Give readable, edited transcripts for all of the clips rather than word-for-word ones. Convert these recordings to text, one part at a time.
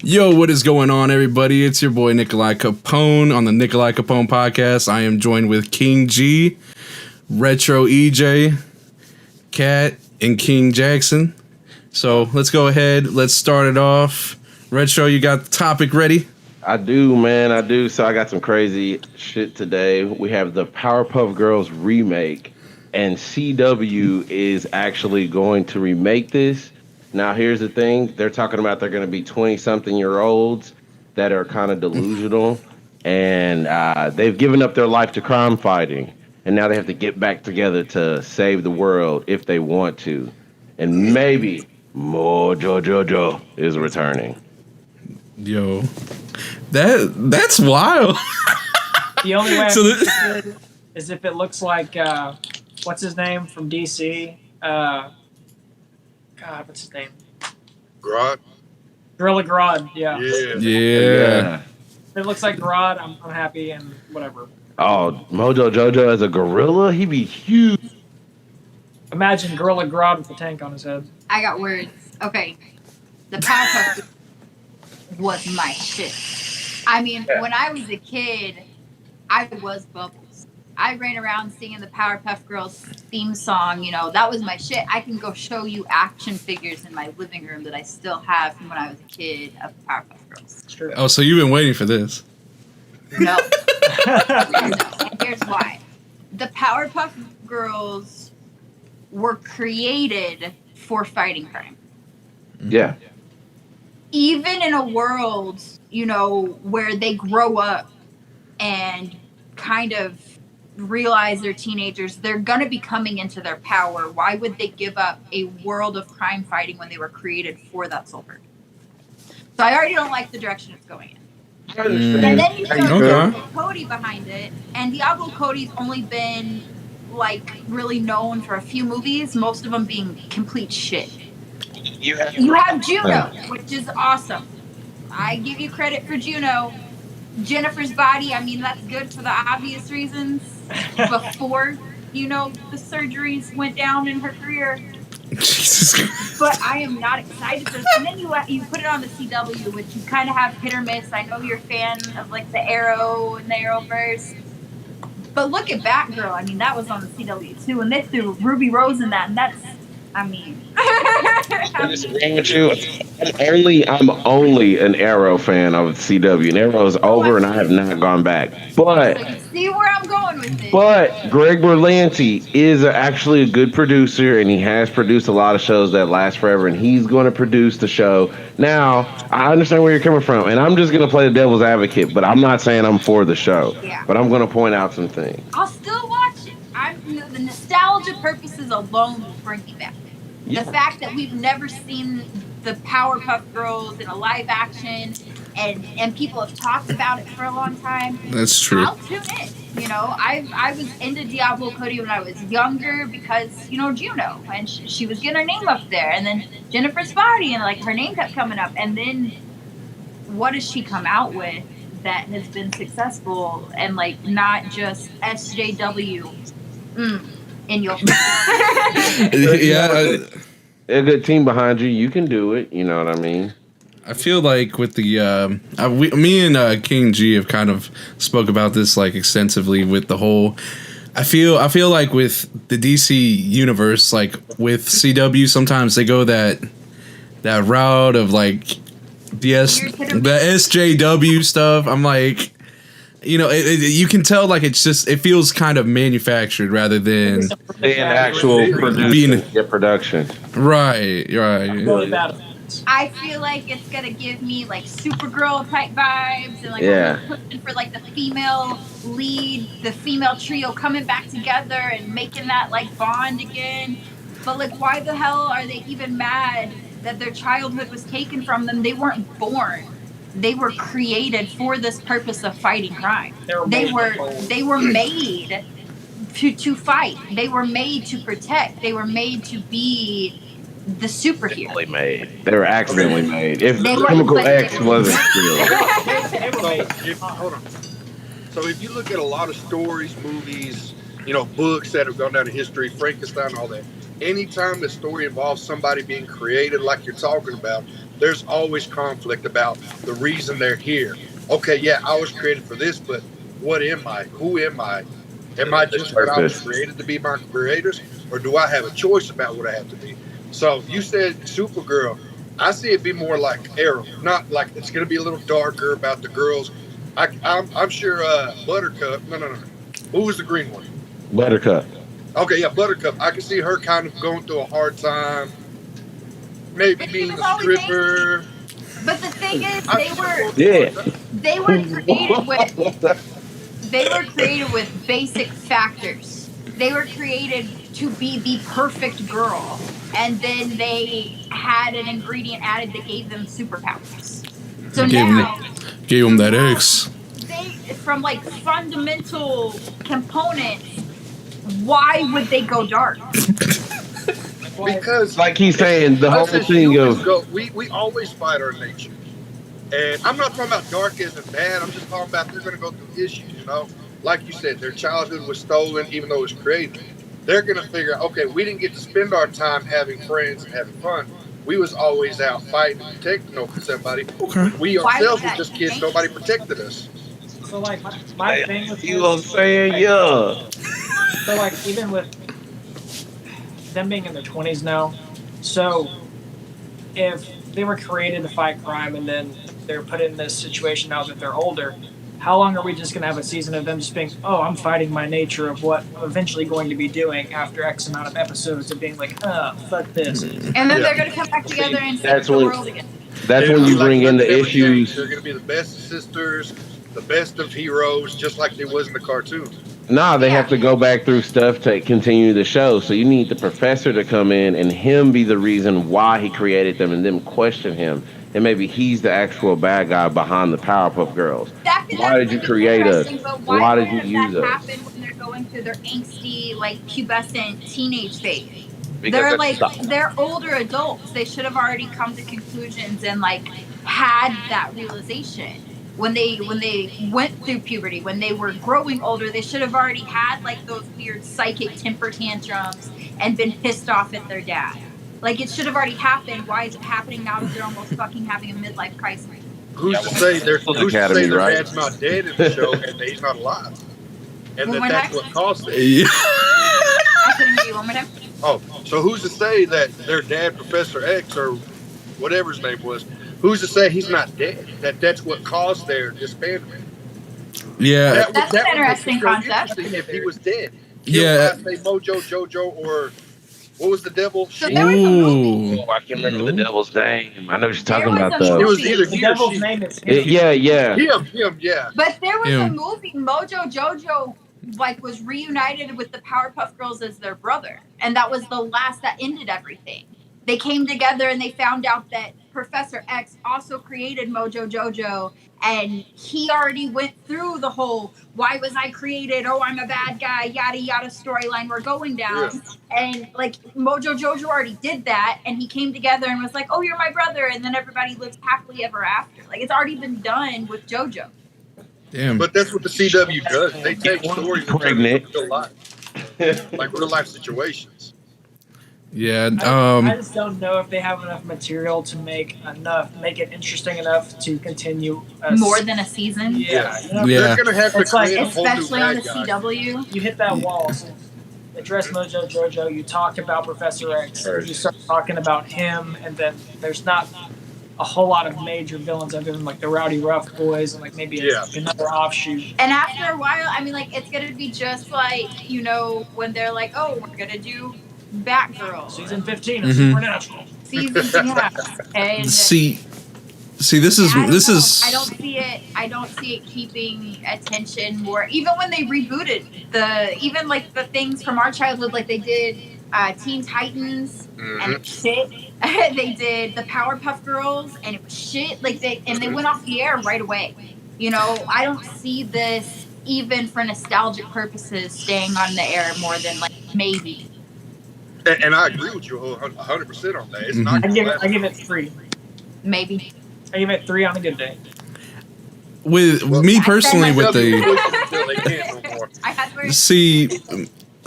Yo, what is going on, everybody? It's your boy Nikolai Capone on the Nikolai Capone podcast. I am joined with King G, Retro EJ, Cat, and King Jackson. So let's go ahead. Let's start it off. Retro, you got the topic ready? I do, man. I do. So I got some crazy shit today. We have the Powerpuff Girls remake, and CW is actually going to remake this. Now, here's the thing. They're talking about they're going to be 20-something-year-olds that are kind of delusional, and they've given up their life to crime fighting, and now they have to get back together to save the world if they want to. And maybe Mojo Jojo is returning. Yo, that's wild. The only way I can is if it looks like what's his name from DC? God, what's his name? Grodd? Gorilla Grodd, yeah. Yeah. If it looks like Grodd, I'm happy and whatever. Oh, Mojo Jojo as a gorilla? He'd be huge. Imagine Gorilla Grodd with a tank on his head. I got words. Okay. The Powerpuff was my shit. I mean, when I was a kid, I was Bubbles. I ran around singing the Powerpuff Girls theme song. You know, that was my shit. I can go show you action figures in my living room that I still have from when I was a kid of the Powerpuff Girls. It's true. Oh, so you've been waiting for this? No. And here's why. The Powerpuff Girls were created for fighting crime. Yeah. Even in a world, you know, where they grow up and kind of realize they're teenagers, they're going to be coming into their power. Why would they give up a world of crime fighting when they were created for that sole purpose? So I already don't like the direction it's going in. I understand. And then you throw Okay. Diablo Cody behind it, and Diablo Cody's only been, like, really known for a few movies, most of them being complete shit. You have Juno, which is awesome. I give you credit for Juno. Jennifer's Body, I mean, that's good for the obvious reasons. Before, you know, the surgeries went down in her career. Jesus Christ. But I am not excited for this. And then you put it on the CW, which you kind of have hit or miss. I know you're a fan of, like, the Arrow and the Arrowverse. But look at Batgirl. I mean, that was on the CW, too. And they threw Ruby Rose in that, and that's, I mean... I disagree with you. I'm only an Arrow fan of CW, and Arrow's over, and I have not gone back. But So you see where I'm going with this. But Greg Berlanti is actually a good producer, and he has produced a lot of shows that last forever, and he's going to produce the show. Now, I understand where you're coming from, and I'm just going to play the devil's advocate, but I'm not saying I'm for the show. Yeah. But I'm going to point out some things. I'll still watch it. The nostalgia purposes alone will bring me back. Yeah. The fact that we've never seen the Powerpuff Girls in a live action, and people have talked about it for a long time. That's true. I'll tune in. You know, I was into Diablo Cody when I was younger because, you know, Juno, and she was getting her name up there, and then Jennifer's Body, and like her name kept coming up, and then what does she come out with that has been successful and like not just SJW in your Yeah. A good team behind you, you can do it. You know what I mean? I feel like with the me and King G have kind of spoke about this like extensively with the whole. I feel like with the DC universe, like with CW, sometimes they go that route of like the SJW stuff. I'm like, you know, you can tell like it feels kind of manufactured rather than Being actual production. Right. Really bad. I feel like it's gonna give me like Supergirl type vibes, and like Yeah. we're pushing for like the female lead, the female trio coming back together and making that like bond again. But like, why the hell are they even mad that their childhood was taken from them? They weren't born. They were created for this purpose of fighting crime. They were made to fight. They were made to protect. They were made to be the superhero. They were accidentally made. If Chemical X wasn't real. Hold on. So if you look at a lot of stories, movies, you know, books that have gone down in history, Frankenstein, all that, anytime the story involves somebody being created like you're talking about, there's always conflict about the reason they're here. Okay, yeah, I was created for this, but what am I? Who am I? Am I just what I was created to be my creators, or do I have a choice about what I have to be? So you said Supergirl. I see it be more like Arrow, not like it's going to be a little darker about the girls. I'm sure Buttercup. No. Who was the green one? Buttercup. Okay, yeah, Buttercup. I can see her kind of going through a hard time, maybe being a stripper. But the thing is, they were created with basic factors. They were created to be the perfect girl, and then they had an ingredient added that gave them superpowers. So gave them that X. From like fundamental components, why would they go dark? Because, like he's saying, the whole thing of we always fight our nature, and I'm not talking about dark isn't bad. I'm just talking about they're going to go through issues. You know, like you said, their childhood was stolen, even though it was created. They're going to figure out, okay, we didn't get to spend our time having friends and having fun. We was always out fighting and protecting over somebody. Okay. We ourselves were just kids. Nobody protected us. So like my thing with you know what I'm saying? Yeah. So like even with them being in their 20s now, so if they were created to fight crime and then they're put in this situation now that they're older, how long are we just going to have a season of them just being, oh, I'm fighting my nature of what I'm eventually going to be doing after X amount of episodes of being like, fuck this. And then they're going to come back together and save the world again. That's when you bring in the issues. They're going to be the best sisters, the best of heroes, just like they was in the cartoon. Nah, they have to go back through stuff to continue the show. So you need the professor to come in and him be the reason why he created them and them question him. And maybe he's the actual bad guy behind the Powerpuff Girls. Why did you create us? Why did you use us? That happen when they're going through their angsty, like pubescent teenage phase? Because they're older adults. They should have already come to conclusions and like had that realization. When they went through puberty, when they were growing older, they should have already had like those weird psychic temper tantrums and been pissed off at their dad. Like it should have already happened. Why is it happening now that they're almost fucking having a midlife crisis? Who's to say their dad's not dead in the show and he's not alive? And that's what caused it. Yeah. I couldn't hear you one more time. Oh, so who's to say that their dad, Professor X, or whatever his name was, who's to say he's not dead? That's what caused their disbandment. Yeah. That's an interesting concept. If he was dead. Yeah. Say Mojo Jojo or what was the devil? So there was a movie. I can't remember the devil's name. I know what you're talking about though. It was either the devil's name is yeah. Him, yeah. But there was a movie, Mojo Jojo, like was reunited with the Powerpuff Girls as their brother, and that was the last that ended everything. They came together and they found out that Professor X also created Mojo Jojo, and he already went through the whole "why was I created? Oh, I'm a bad guy," yada yada storyline we're going down. Yeah. And like Mojo Jojo already did that, and he came together and was like, "Oh, you're my brother," and then everybody lives happily ever after. Like it's already been done with JoJo. Damn. But that's what the CW does. They take stories and turn them into real life, like real life situations. Yeah. I just don't know if they have enough material to make it interesting enough to continue more than a season. Yeah. Yeah. They're gonna have to create a whole especially new on the bad guy. CW. You hit that wall. So address Mojo Jojo. You talked about Professor X. You start talking about him, and then there's not a whole lot of major villains other than like the Rowdy Rough Boys and like maybe another offshoot. And after a while, I mean, like it's gonna be just like when they're like, "Oh, we're gonna do Batgirl." Season 15 of Supernatural. And See, this is I don't see it keeping attention more. Even when they rebooted the things from our childhood, like they did Teen Titans and it was shit. They did the Powerpuff Girls and it was shit. Like they went off the air right away. I don't see this even for nostalgic purposes staying on the air more than like maybe. And I agree with you 100% on that. It's not. I give it 3. Maybe. I give it 3 on a good day. Me personally, with the I had to see,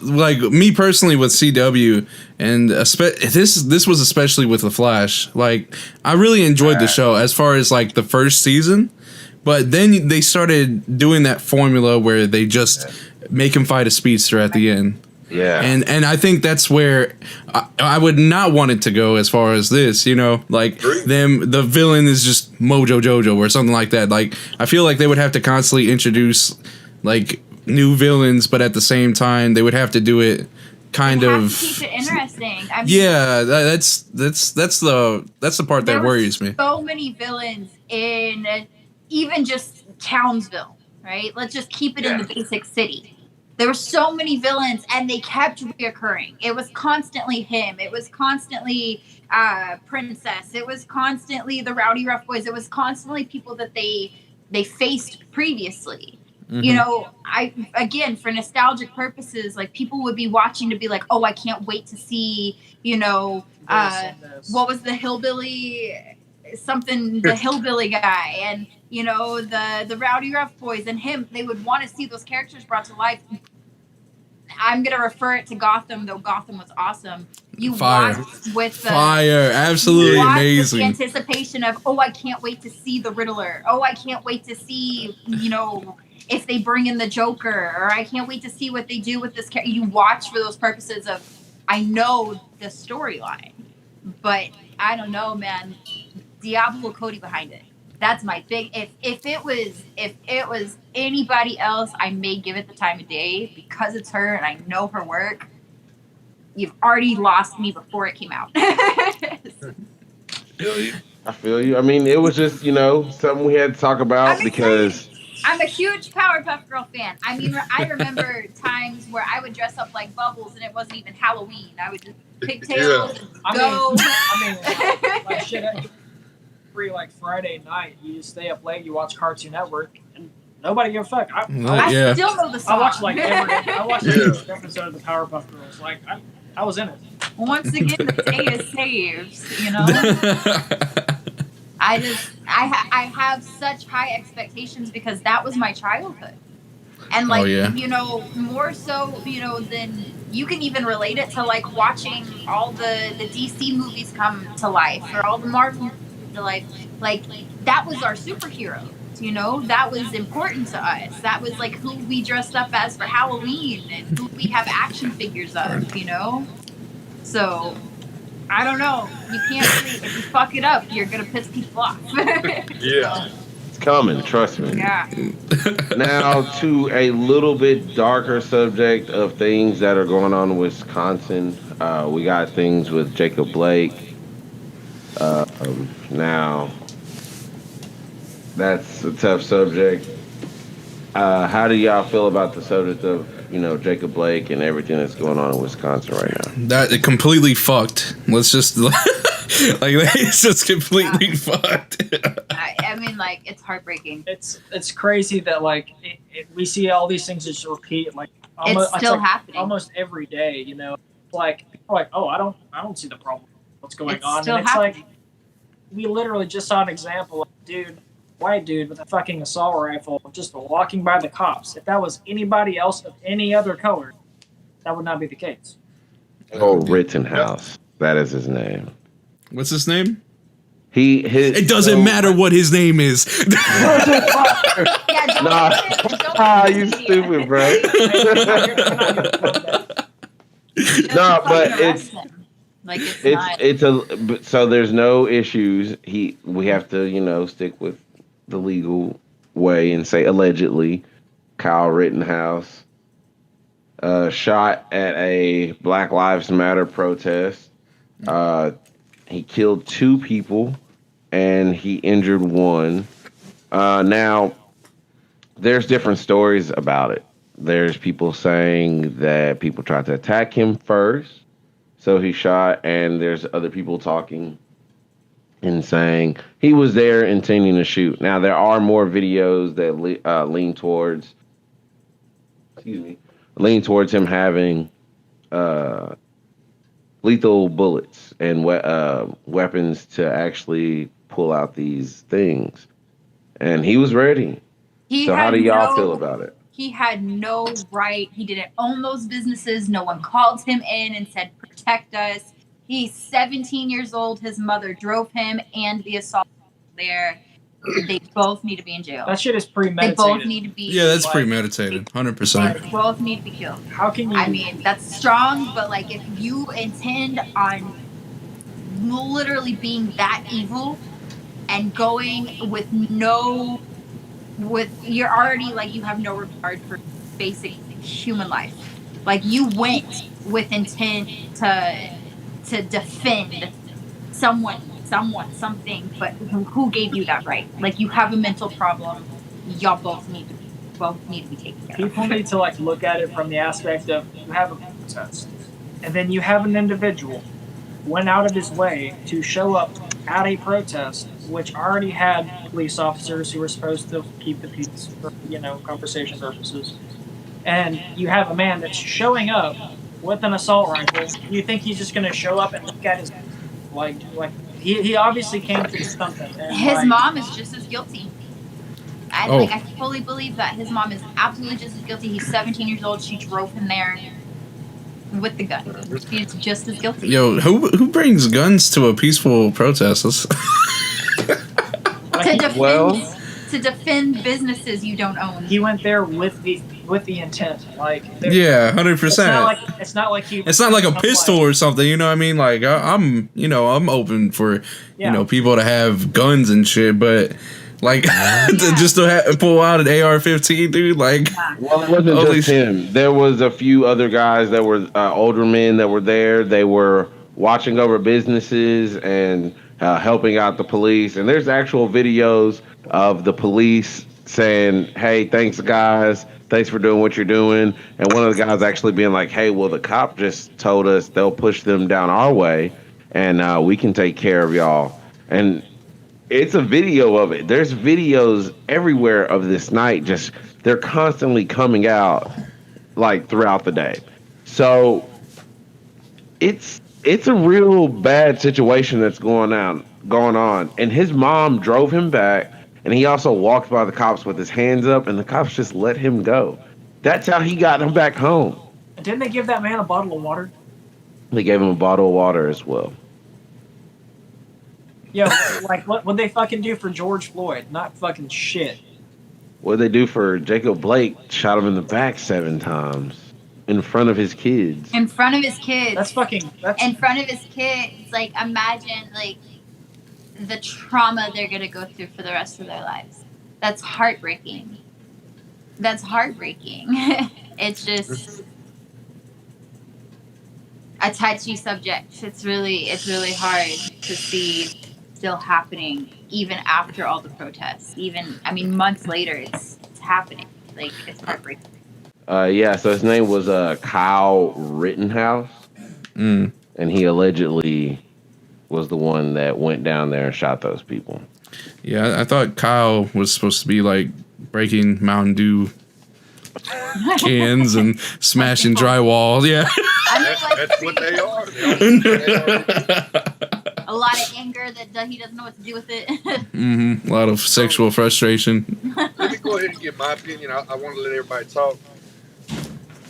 like me personally with CW, and this was especially with The Flash. Like, I really enjoyed the show as far as like the first season, but then they started doing that formula where they just make him fight a speedster at the end. Yeah. And I think that's where I would not want it to go as far as this, you know, like the villain is just Mojo Jojo or something like that. Like, I feel like they would have to constantly introduce like new villains, but at the same time they would have to do it kind of to keep it interesting. I mean, yeah, that's the part that worries me. So many villains in even just Townsville, right? Let's just keep it in the basic city. There were so many villains, and they kept reoccurring. It was constantly him. It was constantly Princess. It was constantly the Rowdy Rough Boys. It was constantly people that they faced previously. Mm-hmm. You know, again, for nostalgic purposes, like people would be watching to be like, oh, I can't wait to see, you know, what was the hillbilly something, the hillbilly guy, and you know, the Rowdy Rough Boys and him. They would want to see those characters brought to life. I'm gonna refer it to Gotham, though Gotham was awesome. You watched with the absolutely amazing. With the anticipation of, oh, I can't wait to see the Riddler. Oh, I can't wait to see, you know, if they bring in the Joker, or I can't wait to see what they do with this character. You watch for those purposes of, I know the storyline, but I don't know, man. Diablo Cody behind it. That's my big. If it was anybody else, I may give it the time of day because it's her and I know her work. You've already lost me before it came out. I feel you. I mean, it was just, you know, something we had to talk about because I'm a huge Powerpuff Girl fan. I mean, I remember times where I would dress up like Bubbles and it wasn't even Halloween. I would just pigtails and go. I mean, like shit. Free like Friday night, you just stay up late, you watch Cartoon Network, and nobody give a fuck. I still know the song. I watched like every episode of the Powerpuff Girls. Like I was in it. Once again, the data saves. You know. I have such high expectations because that was my childhood, and like you know, more so, you know, than you can even relate it to like watching all the DC movies come to life or all the Marvel movies to life. Like that was our superhero, you know, that was important to us. That was like who we dressed up as for Halloween and who we have action figures of, you know. So I don't know. You can't really, if you fuck it up, you're gonna piss people off. Yeah. It's coming, trust me. Yeah. Now to a little bit darker subject of things that are going on in Wisconsin. We got things with Jacob Blake. Now that's a tough subject. How do y'all feel about the subject of, you know, Jacob Blake and everything that's going on in Wisconsin right now? That it completely fucked. Let's just like it's just completely fucked. I mean, like, it's heartbreaking. It's crazy that like we see all these things just repeat like almost, it's still happening almost every day. You know, like oh I don't see the problem. What's going on? Still and it's happening. like we literally just saw an example of white dude with a fucking assault rifle just walking by the cops. If that was anybody else of any other color, that would not be the case. Oh, Rittenhouse. That is his name. What's his name? It doesn't matter what his name is. You stupid, bro. No, but it's like so there's no issues. We have to, you know, stick with the legal way and say allegedly Kyle Rittenhouse shot at a Black Lives Matter protest. He killed 2 people and he injured 1. Now there's different stories about it. There's people saying that people tried to attack him first, so he shot, and there's other people talking and saying he was there intending to shoot. Now, there are more videos that lean towards him having lethal bullets and weapons to actually pull out these things. And he was ready. So how do y'all feel about it? He had no right. He didn't own those businesses. No one called him in and said, protect us. He's 17 years old. His mother drove him and the assault there. They both need to be in jail. That shit is They premeditated. both need to be. Yeah, that's like, premeditated, 100%. They both need to be killed. How can you? I mean, that's strong, but like if you intend on literally being that evil and going with you're already like you have no regard for basic human life. Like you went with intent to defend someone, something, but who gave you that right? Like you have a mental problem. Y'all both need to be taken care of. People need to like look at it from the aspect of you have a protest, and then you have an individual went out of his way to show up at a protest, which already had police officers who were supposed to keep the peace for conversation purposes, and you have a man that's showing up with an assault rifle. You think he's just going to show up and look at his like he obviously came to do something. And his mom is just as guilty. Oh. I fully believe that his mom is absolutely just as guilty. He's 17 years old. She drove him there with the gun. She's just as guilty. Yo, who brings guns to a peaceful protest? To defend businesses you don't own. He went there with the intent, like yeah, 100%. It's not like It's not like a pistol or something, you know what I mean? Like I'm open for people to have guns and shit, but like just to pull out an AR-15, dude. Like, well, it wasn't just him. There was a few other guys that were older men that were there. They were watching over businesses and helping out the police. And there's actual videos of the police saying, "Hey, thanks, guys. Thanks for doing what you're doing." And one of the guys actually being like, "Hey, well, the cop just told us they'll push them down our way, and we can take care of y'all." And it's a video of it. There's videos everywhere of this night. Just they're constantly coming out like throughout the day. So it's a real bad situation that's going on. And his mom drove him back, and he also walked by the cops with his hands up, and the cops just let him go. That's how he got him back home. Didn't they give that man a bottle of water? They gave him a bottle of water as well. Yo, like what'd they fucking do for George Floyd? Not fucking shit. What'd they do for Jacob Blake? Shot him in the back 7 times in front of his kids. In front of his kids. That's in front of his kids. Like imagine like the trauma they're gonna go through for the rest of their lives. That's heartbreaking. It's just a touchy subject. It's really hard to see still happening even after all the protests. Months later it's happening. Like it's heartbreaking. So his name was Kyle Rittenhouse. And he allegedly was the one that went down there and shot those people. Yeah, I thought Kyle was supposed to be like breaking Mountain Dew cans and smashing drywall. Yeah. That's what they are. A lot of anger that he doesn't know what to do with it. A lot of sexual frustration. Let me go ahead and give my opinion. I want to let everybody talk.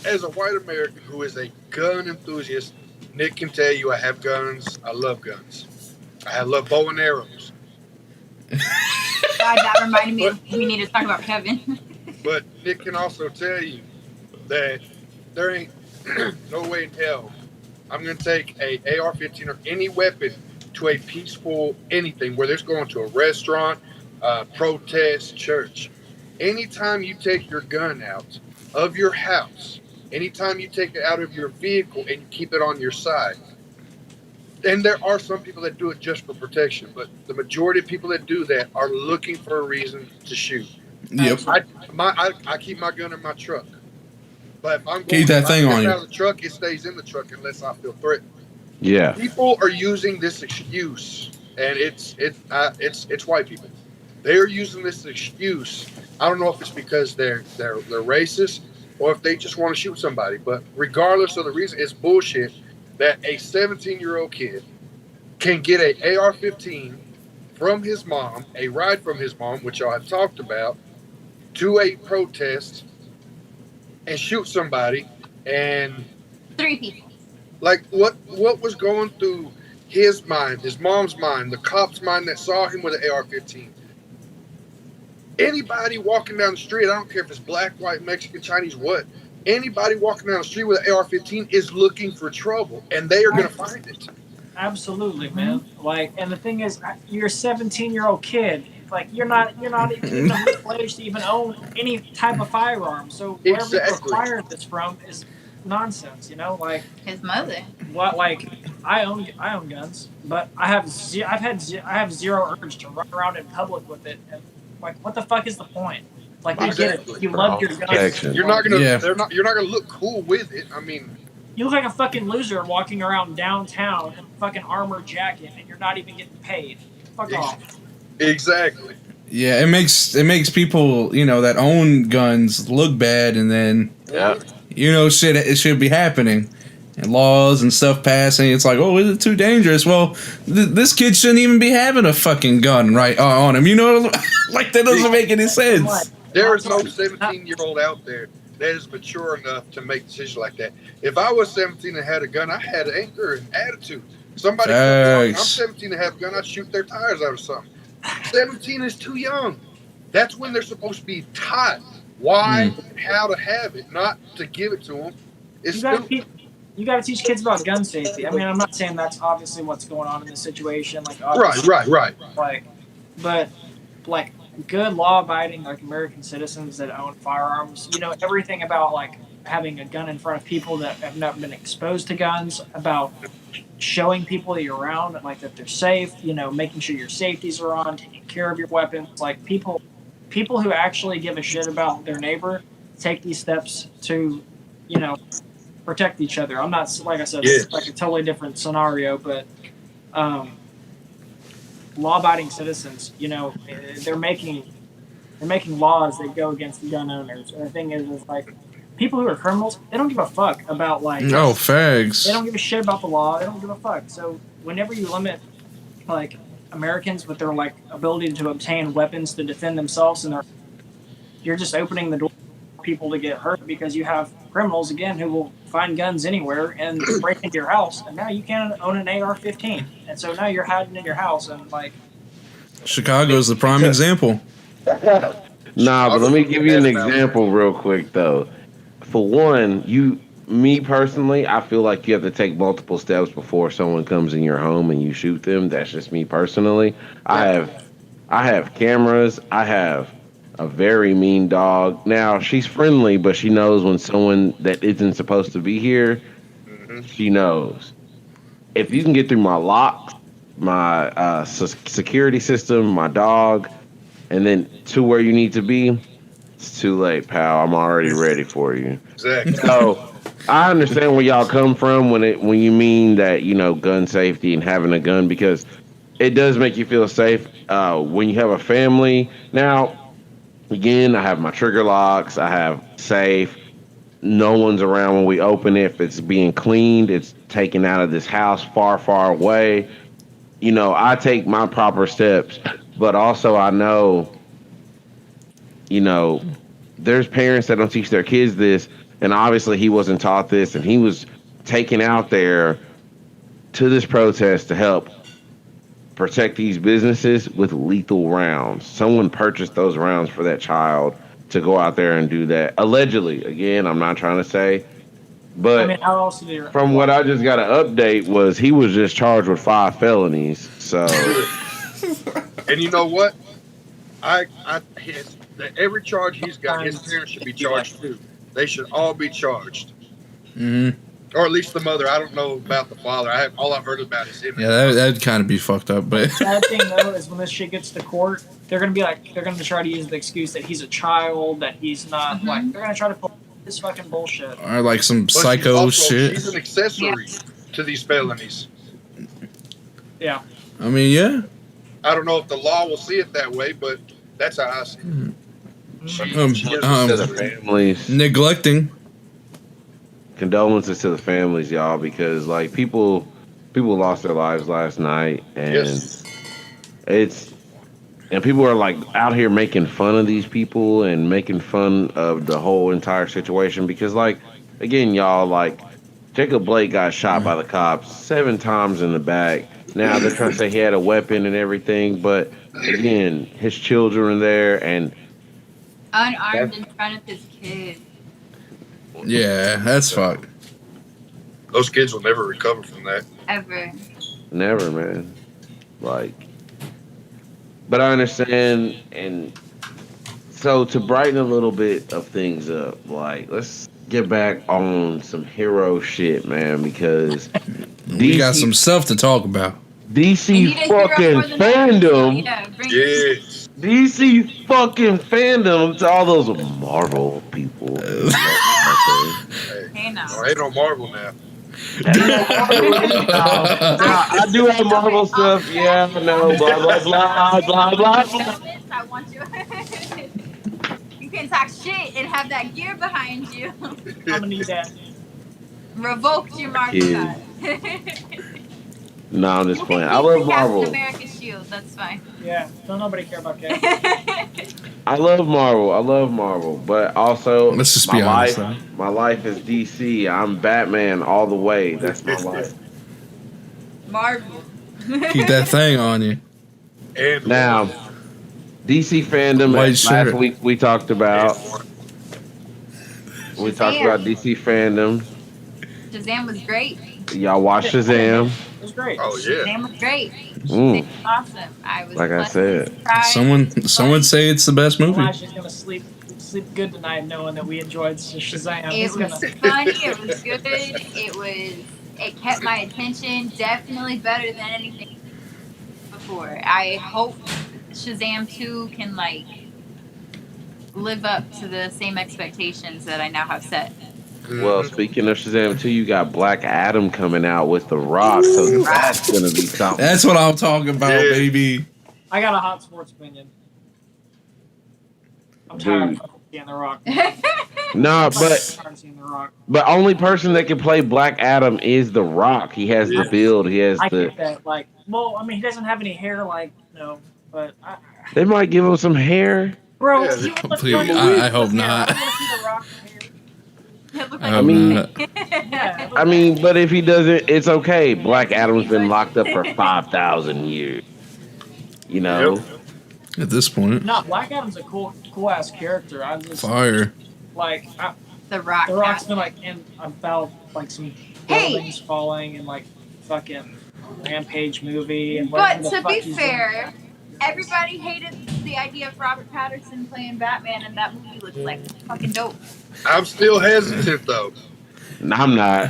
As a white American who is a gun enthusiast, Nick can tell you I have guns. I love guns. I love bow and arrows. God, that reminded me we need to talk about Kevin. But Nick can also tell you that there ain't no way in hell I'm going to take a AR-15 or any weapon to a peaceful anything, whether it's going to a restaurant, protest, church. Anytime you take your gun out of your house, anytime you take it out of your vehicle and you keep it on your side, and there are some people that do it just for protection, but the majority of people that do that are looking for a reason to shoot. Yep. I keep my gun in my truck. But if I'm going keep that thing on you out of the truck, it stays in the truck unless I feel threatened. Yeah. People are using this excuse, and it's white people. They're using this excuse. I don't know if it's because they're racist or if they just want to shoot somebody. But regardless of the reason, it's bullshit that a 17-year-old kid can get a AR-15 from his mom, a ride from his mom, which y'all have talked about, to a protest, and shoot somebody, and 3 people. like what was going through his mind, his mom's mind, the cop's mind that saw him with an AR-15. Anybody walking down the street, I don't care if it's black, white, Mexican, Chinese, what. Anybody walking down the street with an AR-15 is looking for trouble, and they are going to find it. Absolutely, man. Like, and the thing is, you're a 17-year-old kid. Like, you're not even of legal age to even own any type of firearm. So wherever you acquire this from is nonsense. You know, like His mother. what? Like, I own guns, but I have zero urge to run around in public with it. And like, what the fuck is the point? Like, I get it. You love your guns. Protection. You're not gonna. Yeah. You're not gonna look cool with it. I mean, You look like a fucking loser walking around downtown in a fucking armor jacket, and you're not even getting paid. Fuck off. exactly. Yeah, it makes people, you know, that own guns look bad, and then Yeah. you know it should be happening, and laws and stuff passing. It's like, oh, is it too dangerous? Well, this kid shouldn't even be having a fucking gun right on him. You know, like that doesn't make any sense. There is no 17-year-old out there that is mature enough to make decisions like that. If I was 17 and had a gun, I had anger and attitude. Somebody, I'm 17 and have a gun, I'd shoot their tires out or something. 17 is too young. That's when they're supposed to be taught why and how to have it, not to give it to them. It's You got to teach kids about gun safety. I mean, I'm not saying that's obviously what's going on in this situation. Like, right. Like, but like good law-abiding like American citizens that own firearms, you know everything about like having a gun in front of people that have not been exposed to guns, about showing people that you're around, like that they're safe. You know, making sure your safeties are on, taking care of your weapons. Like people who actually give a shit about their neighbor take these steps to, you know, protect each other. I'm not, like I said, it's like a totally different scenario, but law-abiding citizens, you know, they're making laws that go against the gun owners. And the thing is like people who are criminals, they don't give a fuck about like fags. They don't give a shit about the law. They don't give a fuck. So whenever you limit like Americans with their like ability to obtain weapons to defend themselves, and you're just opening the door for people to get hurt because you have criminals again who will find guns anywhere and break into your house, and now you can't own an AR-15, and so now you're hiding in your house, and like Chicago's the prime example. Nah, but let me give you an example real quick though. For one, me personally, I feel like you have to take multiple steps before someone comes in your home and you shoot them. That's just me personally. I have cameras. I have a very mean dog. Now, she's friendly, but she knows when someone that isn't supposed to be here, she knows. If you can get through my locks, my security system, my dog, and then to where you need to be, it's too late, pal. I'm already ready for you. Exactly. So I understand where y'all come from when you mean that, you know, gun safety and having a gun, because it does make you feel safe when you have a family. Now, again, I have my trigger locks. I have safe. No one's around when we open it. If it's being cleaned, it's taken out of this house far, far away. You know, I take my proper steps, but also I know, you know, there's parents that don't teach their kids this, and obviously he wasn't taught this, and he was taken out there to this protest to help protect these businesses with lethal rounds. Someone purchased those rounds for that child to go out there and do that. Allegedly, again, I'm not trying to say, but I mean, how else do you, from what I just got an update was he was just charged with 5 felonies. So, and you know what? Every charge he's got, his parents should be charged too. They should all be charged. Mm-hmm. Or at least the mother. I don't know about the father. All I've heard about is him. Yeah, that'd kind of be fucked up. But the sad thing though is when this shit gets to court, they're gonna try to use the excuse that he's a child, that he's not like. They're gonna try to pull this fucking bullshit. Or like some But psycho shit. She's an accessory to these felonies. Yeah. I mean, yeah. I don't know if the law will see it that way, but that's how I see it. to the families. Neglecting. Condolences to the families, y'all, because like people lost their lives last night, and it's And people are like out here making fun of these people and making fun of the whole entire situation because, like, again, y'all, like, Jacob Blake got shot by the cops 7 times in the back. Now they're trying to say he had a weapon and everything, but again, his children are there, and Unarmed in front of his kid. Yeah, that's fucked. Those kids will never recover from that. Ever. never, man. Like, but I understand, and so to brighten a little bit of things up, like, let's get back on some hero shit, man, because We got some stuff to talk about. DC fucking fandom. Yes. DC fucking fandom to all those Marvel people. Hey, I hate on Marvel now. I do have Marvel stuff, yeah, no, blah blah blah blah blah. I want you. You can talk shit and have that gear behind you. I'm gonna need that. Revoked your Marvel Yeah. card. No, I'm just You playing. can I keep love the Marvel. Captain America shield. That's fine. Yeah, don't nobody care about Cap. I love Marvel. I love Marvel, but also Let's just my be honest. life. My life is DC. I'm Batman all the way. That's my life. Marvel. Keep that thing on you. And Now, DC fandom. White Last shirt. week we talked about. We talked Shazam. about DC fandom. Shazam was great. Y'all watch Shazam. It was great. oh yeah. Shazam was great. Mm. Shazam was awesome. I was Like I pleasantly said. surprised. Someone say it's the best movie. Elijah's gonna sleep good tonight, knowing that we enjoyed Shazam. It He's was gonna. funny. It was good. It kept my attention. Definitely better than anything before. I hope Shazam 2 can like live up to the same expectations that I now have set. Well, speaking of Shazam 2, you got Black Adam coming out with The Rock, so that's gonna be something. That's what I'm talking about, Yeah. baby. I got a hot sports opinion. I'm tired Dude. of seeing The Rock. No, I'm but tired of seeing The Rock. only person that can play Black Adam is The Rock. He has the build. He has I the. get that. Like, well, I mean, he doesn't have any hair, like, no, but They might give him some hair. bro, Yeah, you completely- I hope not. I want to see The Rock with hair. It looked I like hope mean- not. Yeah, I mean, but if he doesn't, it's okay. Black Adam's been locked up for 5,000 years. You know. Yep. At this point, no, Black Adam's a cool ass character. I just fire. like The Rock. The Rock's been like in about like some Hey! buildings falling and like fucking Rampage movie and But whatever the to fuck be he's fair, everybody hated the idea of Robert Pattinson playing Batman, and that movie looks like fucking dope. I'm still hesitant though. I'm not.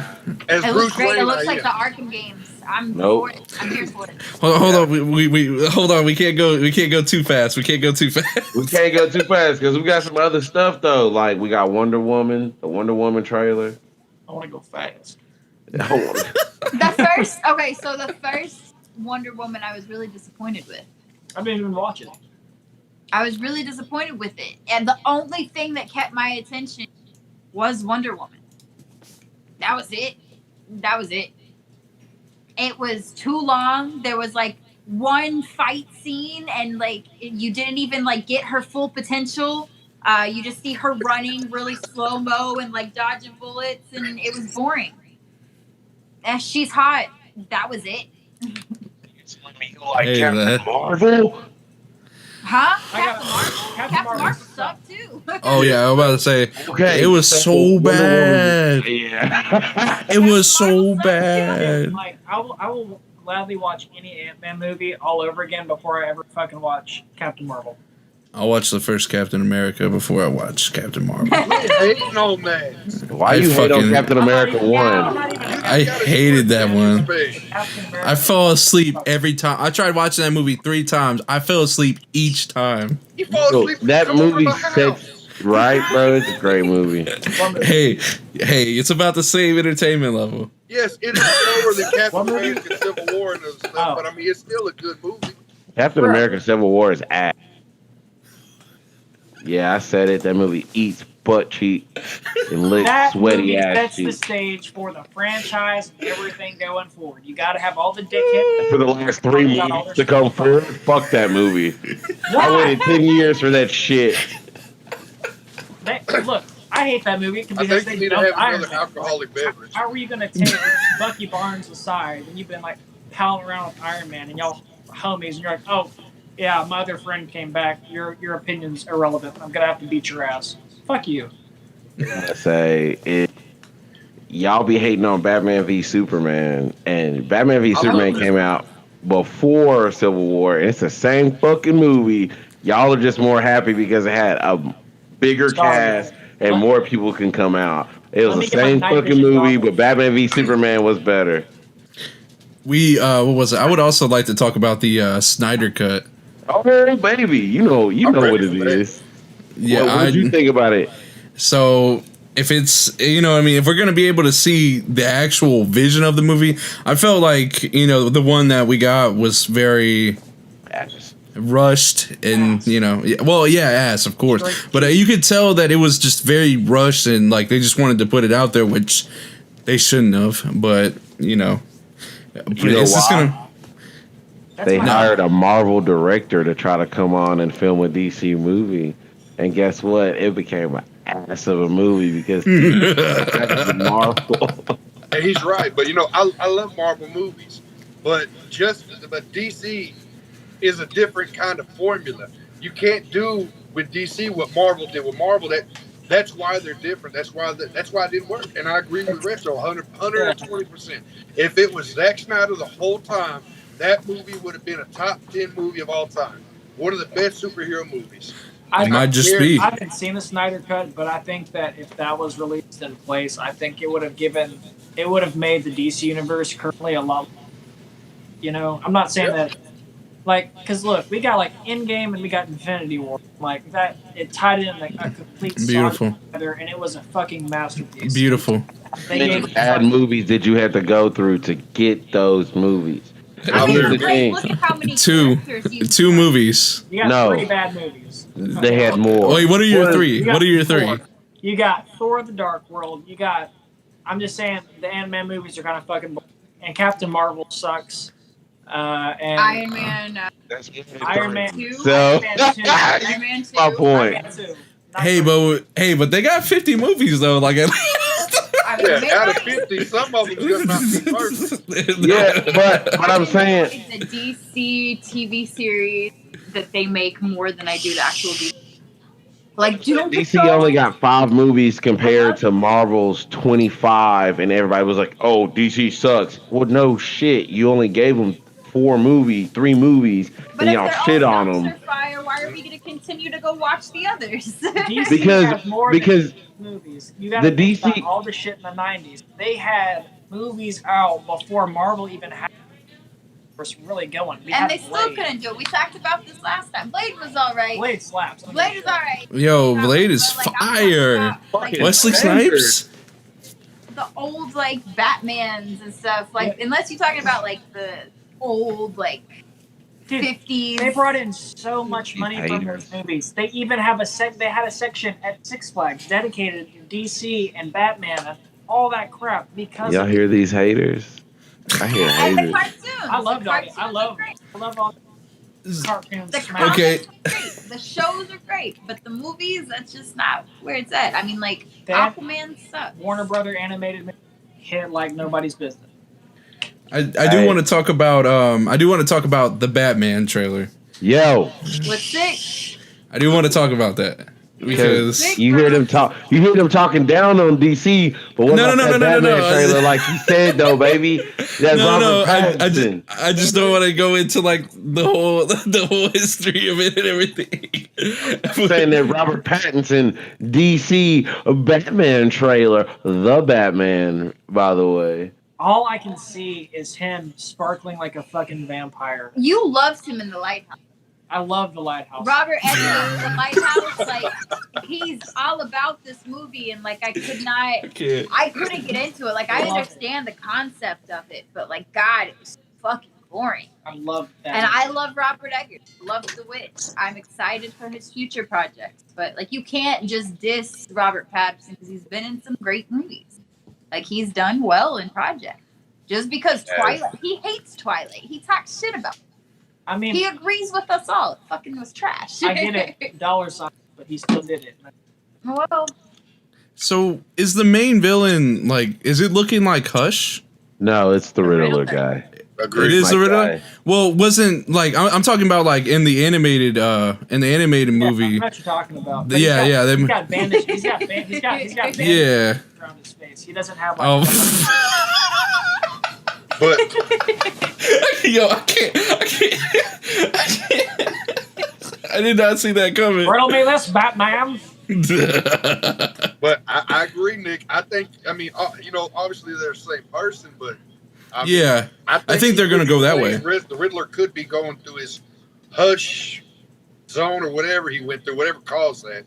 As It Bruce looks great. Wayne, It looks I like am. the Arkham games. I'm Nope. for it. I'm here for it. Hold on. We hold on. We can't go too fast. We can't go too fast. We can't go too fast because we got some other stuff though. Like we got Wonder Woman, the Wonder Woman trailer. I want to go fast. The first, okay, so the first Wonder Woman, I was really disappointed with. I didn't even watch it. I was really disappointed with it, and the only thing that kept my attention was Wonder Woman. That was it. That was it. It was too long. There was like one fight scene, and like you didn't even like get her full potential. You just see her running really slow mo and like dodging bullets, and it was boring. And she's hot. That was it. Hey, that. Marvel. Huh? I got- Captain Marvel. Captain Captain Marvel Marvel sucked too. Oh yeah, I was about to say Okay, it was so Wonder Woman- bad. Yeah. It was so Marvel sucked, bad. Like I will gladly watch any Ant-Man movie all over again before I ever fucking watch Captain Marvel. I'll watch the first Captain America before I watch Captain Marvel. Hating on that. Why I you hate on fucking- Captain America I'm 1? not even I hated that one. Captain America. I fell asleep every time. I tried watching that movie 3 times. I fell asleep each time. You fall Yo, asleep. that come over movie my house. sets right, bro. It's a great movie. Hey, it's about the same entertainment level. Yes, it is lower than Captain What movie? America: Civil War and other stuff, Oh. but I mean, it's still a good movie. Captain Bro. America: Civil War is ass. Yeah, I said it. That movie eats butt cheek and licks That sweaty movie ass sets the cheek. stage for the franchise and everything going forward. You got to have all the dickheads. For the last 3 movies to come forward, fuck that movie. I Why? waited 10 years for that shit. Look, I hate that movie I because think they you need to dumped have Iron another Man. alcoholic beverage. How are you going to take Bucky Barnes aside and you've been like palling around with Iron Man and y'all homies and you're like, oh, yeah, my other friend came back. Your opinion's irrelevant. I'm going to have to beat your ass. Fuck you. I say it. Y'all be hating on Batman v Superman, and Batman v I Superman love came this. out before Civil War. And it's the same fucking movie. Y'all are just more happy because it had a bigger Sorry. cast and Let- more people can come out. It was Let the me get my same night fucking vision movie, goggles. but Batman v Superman was better. What was it? I would also like to talk about the Snyder cut. Oh baby, you know I'm what ready it for that. is. Yeah, What did you think about it? So if it's, I mean, if we're gonna be able to see the actual vision of the movie, I felt like the one that we got was very rushed and ass, of course, but you could tell that it was just very rushed and like they just wanted to put it out there, which they shouldn't have. But it's just why? gonna. They my- hired a Marvel director to try to come on and film a DC movie, and guess what? It became an ass of a movie because Marvel. And he's right, but I love Marvel movies, but DC is a different kind of formula. You can't do with DC what Marvel did with Marvel. That's why they're different. That's why it didn't work. And I agree with Retro 120%. If it was Zack Snyder the whole time, that movie would have been a top 10 movie of all time. One of the best superhero movies. It might just be. I haven't seen the Snyder Cut, but I think that if that was released in place, I think it would have made the DC universe currently a lot. I'm not saying that, because look, we got like Endgame and we got Infinity War, like that. It tied in like a complete Beautiful saga together, and it was a fucking masterpiece. Beautiful. How many bad movies did you have to go through to get those movies? Here's the thing. Look at how many Two movies. You got No. 3 bad movies. They had more. Wait, what are your three? You got What are your Thor. three? You got Thor: The Dark World. You got. I'm just saying the Ant-Man movies are kind of fucking. And Captain Marvel sucks. And Iron Man. Iron Man 2. So- Iron Man 2. Iron Man 2. My Iron point. Man 2. But they got 50 movies though. Like, I mean, Yeah, maybe out of 50, some of them just not be perfect. Yeah, but I'm saying the DC TV series that they make more than I do the actual DC. Like Doom DC Patrol. only got 5 movies compared to Marvel's 25, and everybody was like, "Oh, DC sucks." Well, no shit. You only gave them 3 movies, But and if y'all they're shit all on them dumpster fire, why are we going to continue to go watch the others? DC Because- has more because than movies. You got to the think about DC all the shit in the 90s. They had movies out before Marvel even had. Was really going. We and had they still Blade. couldn't do it. We talked about this last time. Blade was all right. Blade slaps. Blade is all right. Yo, Blade is But, I'm talking fire. about, like, Wesley Snipes. the old like Batmans and stuff. Like unless you're talking about like the old like Dude, 50s. they brought in so much money from those movies. They even have They had a section at Six Flags dedicated to DC and Batman and all that crap because Y'all of hear these haters? I hear and the haters. cartoons. I love the that. cartoons I are love great. all the cartoons. The smash. comics Okay. are great. The shows are great, but the movies, that's just not where it's at. I mean, like That- Aquaman sucks. Warner Brother animated movie hit like nobody's business. I do want to talk about the Batman trailer. Yo, What's sick? I do want to talk about that because you hear them talk. You hear them talking down on DC, but what No, about no, that no, no, no, Batman no. trailer? Like you said, though, baby, that's no, Robert I Pattinson. just don't want to go into like the whole history of it and everything. Saying that Robert Pattinson DC Batman trailer, the Batman, by the way. All I can see is him sparkling like a fucking vampire. You loved him in The Lighthouse. I love The Lighthouse. Robert Edwards, The Lighthouse, like he's all about this movie, and like I couldn't get into it. Like I understand the concept of it, but like God, it was fucking boring. I love that. And I love Robert Eggers. Love The Witch. I'm excited for his future projects. But like, you can't just diss Robert Pattinson because he's been in some great movies. Like, he's done well in projects. Just because Twilight, he hates Twilight. He talks shit about it. I mean, He agrees with us all. It fucking was trash. I get it, dollar sign, but he still did it. Well, So is the main villain like? Is it looking like Hush? No, it's the Riddler guy. Agreed. It is the My Riddler. guy. Well, wasn't like I'm talking about like in the animated movie. I know what you're talking about. Yeah, yeah, they- He's got bandage. He's got bandage Yeah. around his face. He doesn't have like. Oh. But Yo, I can't. I did not see that coming. Riddle me this, Batman. but I agree, Nick. I mean, obviously they're the same person, but I mean, Yeah, I think he they're gonna could go be that playing way. The Riddler could be going through his hush zone or whatever he went through, whatever caused that.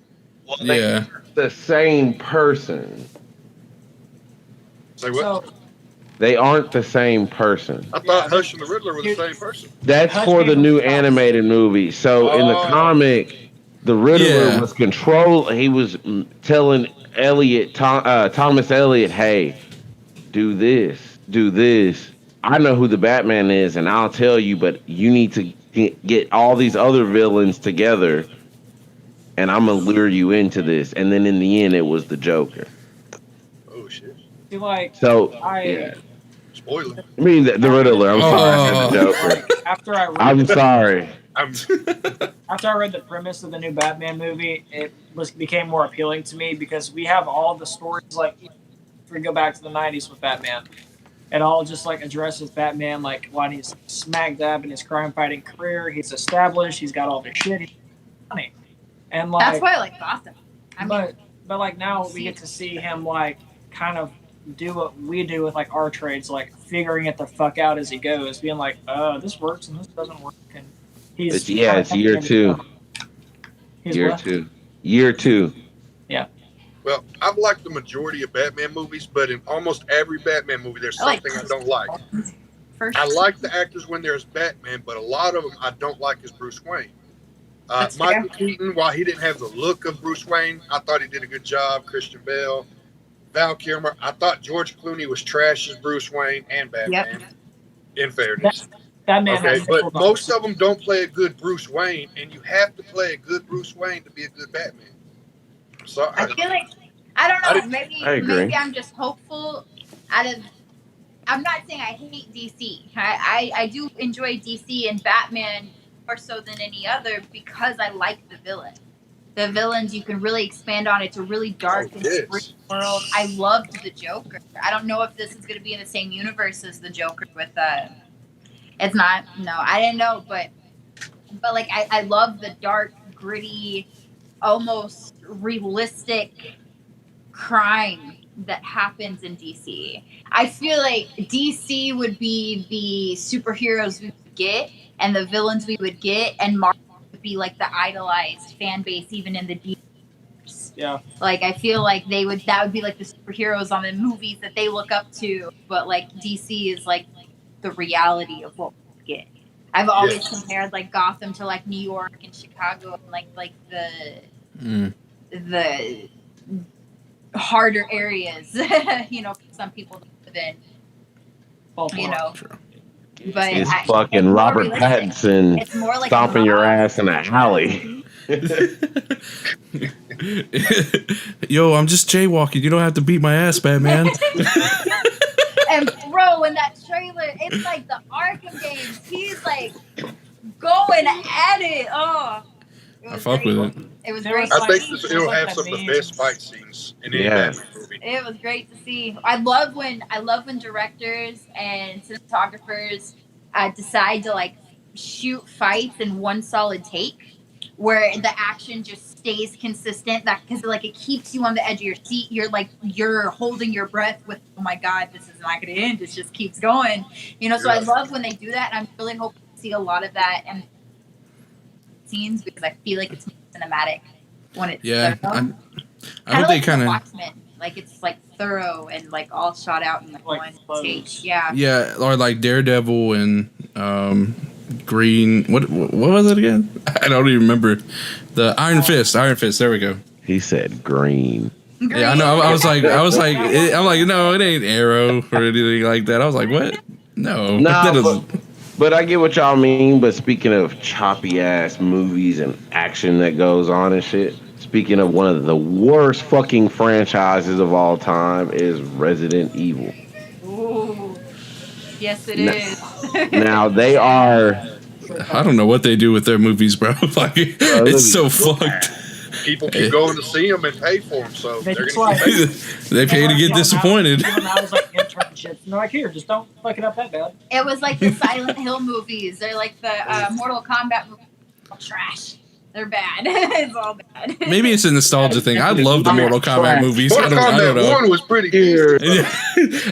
Yeah. The same person. Say what? So They aren't the same person. I thought Hush and the Riddler were the same person. That's Hush for the came new from the animated movie. So in the Oh. comic, the Riddler Yeah. was he was telling Thomas Elliot, hey, do this. I know who the Batman is, and I'll tell you, but you need to get all these other villains together, and I'm going to lure you into this. And then in the end, it was the Joker. Oh shit! see, like, So, I yeah. Spoiler. I mean, the Riddler, I'm sorry, I said the Joker. like after I read I'm sorry. after I read the premise of the new Batman movie, it became more appealing to me because we have all the stories like if we go back to the '90s with Batman. It all just like addresses Batman like when he's smack dab in his crime fighting career. He's established. He's got all this shit. He's money, and like that's why I like Gotham. I mean, but like now we get to see him like kind of do what we do with like our trades, like figuring it the fuck out as he goes, being like, this works and this doesn't work, and he's It's year two. He's Year what? two. Year two. Well, I've liked the majority of Batman movies, but in almost every Batman movie, there's I like something I don't like. first, I like the actors when there's Batman, but a lot of them I don't like as Bruce Wayne. That's Michael fair. Keaton, while he didn't have the look of Bruce Wayne, I thought he did a good job. Christian Bale, Val Kilmer. I thought George Clooney was trash as Bruce Wayne and Batman. In fairness, That man okay, has but most of them don't play a good Bruce Wayne, and you have to play a good Bruce Wayne to be a good Batman. So I feel like I don't know. I agree. Maybe I'm just hopeful. I'm not saying I hate DC. I do enjoy DC and Batman more so than any other because I like the villain. The villains you can really expand on. It's a really dark and gritty world. I loved the Joker. I don't know if this is going to be in the same universe as the Joker with it's not. No, I didn't know, but like I love the dark, gritty, almost realistic crime that happens in DC. I feel like DC would be the superheroes we would get and the villains we would get, and Marvel would be like the idolized fan base even in the DC. Yeah. Like I feel like that would be like the superheroes on the movies that they look up to, but like DC is like the reality of what we get. I've always compared like Gotham to like New York and Chicago and like the harder areas, some people live in, True. but It's it's fucking more Robert realistic. Pattinson It's more like stomping your ass in an alley. Yo, I'm just jaywalking. You don't have to beat my ass, Batman. And bro, in that trailer, it's like the Arkham games. He's like going at it. Oh, I fuck with it. It was There great. was I to think see. it'll like have that some of the memes. best fight scenes in any Yeah. Batman movie. It was great to see. I love when directors and cinematographers decide to like shoot fights in one solid take, where the action just stays consistent. That because like it keeps you on the edge of your seat. You're holding your breath with, oh my god, this is not going to end. It just keeps going. So I love when they do that. And I'm really hoping to see a lot of that and scenes because I feel like it's more cinematic when it's Yeah, done. I hope they kind of. Watchmen. Like it's like thorough and like all shot out in like one close. take. Yeah. Yeah, or like Daredevil and Green. What was it again? I don't even remember. The Iron Fist. Iron Fist. There we go. He said green. Yeah, I know. I was like, I'm like, no, it ain't Arrow or anything like that. I was like, what? No, that Nah, but I get what y'all mean. But speaking of choppy ass movies and action that goes on and shit, speaking of one of the worst fucking franchises of all time is Resident Evil. Ooh. Yes, it is. Now they are. I don't know what they do with their movies, bro. Like, it's so fucked. People keep going to see them and pay for them, so They they're just going to like- keep They pay to get disappointed. Even I was like internships, and they're like, here, just don't fuck it up that bad. It was like the Silent Hill movies. They're like the Mortal Kombat movies. Trash. They're bad. It's all bad. Maybe it's a nostalgia thing. I love the Mortal Kombat movies. Mortal I don't Kombat know. 1 was pretty good.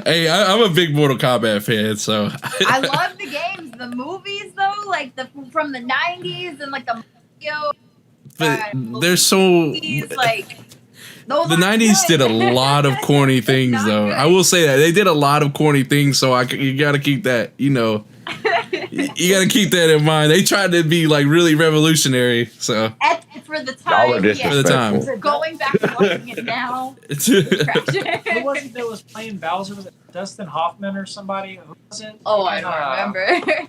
Hey, I'm a big Mortal Kombat fan, so I love the games. The movies, though, like the from the 90s and like the Mario. but they're so. movies, like, those The aren't 90s good. did a lot of corny things, Not though. good. I will say that they did a lot of corny things, so you got to keep that. You know, you got to keep that in mind. They tried to be like really revolutionary, so For the Y'all are time, For the time. yeah. Going back and watching it now. it's. Who was it that was playing Bowser? Was it Dustin Hoffman or somebody? Who was it? Oh, I don't remember.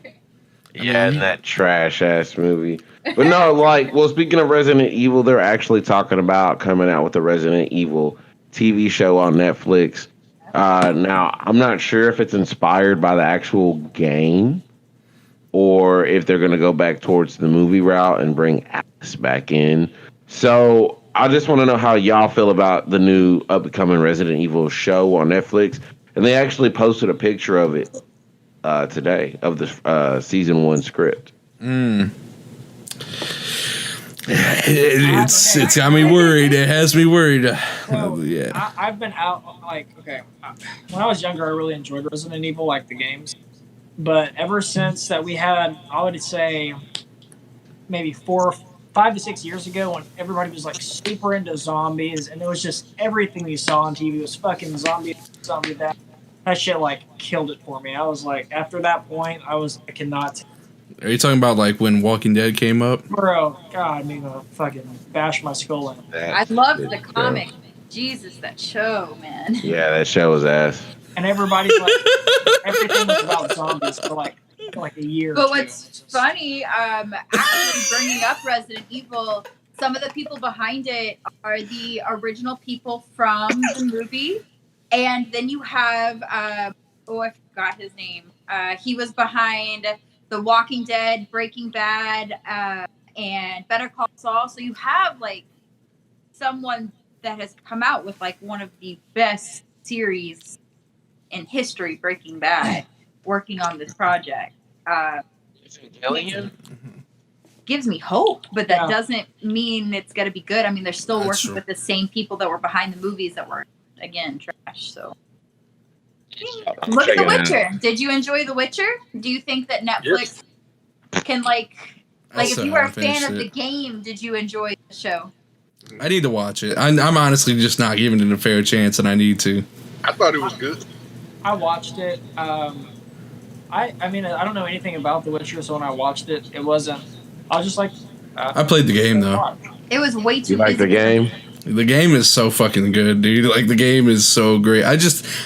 Yeah, in that trash ass movie. But no, like, well, speaking of Resident Evil, they're actually talking about coming out with the Resident Evil TV show on Netflix. Now, I'm not sure if it's inspired by the actual game or if they're going to go back towards the movie route and bring Alice back in. So I just want to know how y'all feel about the new upcoming Resident Evil show on Netflix. And they actually posted a picture of it today of the season 1 script. It's got me worried. It has me worried. So, Yeah. I've been out, like, okay. When I was younger, I really enjoyed Resident Evil, like the games. But ever since that we had, I would say, maybe 5 to 6 years ago, when everybody was like super into zombies, and it was just everything you saw on TV was fucking zombie that. That shit like killed it for me. I was like, after that point, I cannot. Are you talking about like when Walking Dead came up? Bro, God, I'm gonna fucking bash my skull in. I loved the comic. Jesus, that show, man. Yeah, that show was ass. And everybody's like, everything was about zombies for like a year. But or two. what's funny, actually bringing up Resident Evil, some of the people behind it are the original people from the movie. And then you have, I forgot his name. He was behind The Walking Dead, Breaking Bad, and Better Call Saul. So you have like someone that has come out with like one of the best series in history, Breaking Bad, working on this project. Gives me hope, but that doesn't mean it's going to be good. I mean, they're still working with the same people that were behind the movies that were, again, trash. So look at The Witcher. Did you enjoy The Witcher? Do you think that Netflix can like if you were a fan of the game, did you enjoy the show? I need to watch it. I'm honestly just not giving it a fair chance, and I need to. I thought it was good. I watched it. I mean, I don't know anything about The Witcher, so when I watched it, it wasn't. I was just like. I played the game though. It was way too. You like the game? The game is so fucking good, dude. Like the game is so great. I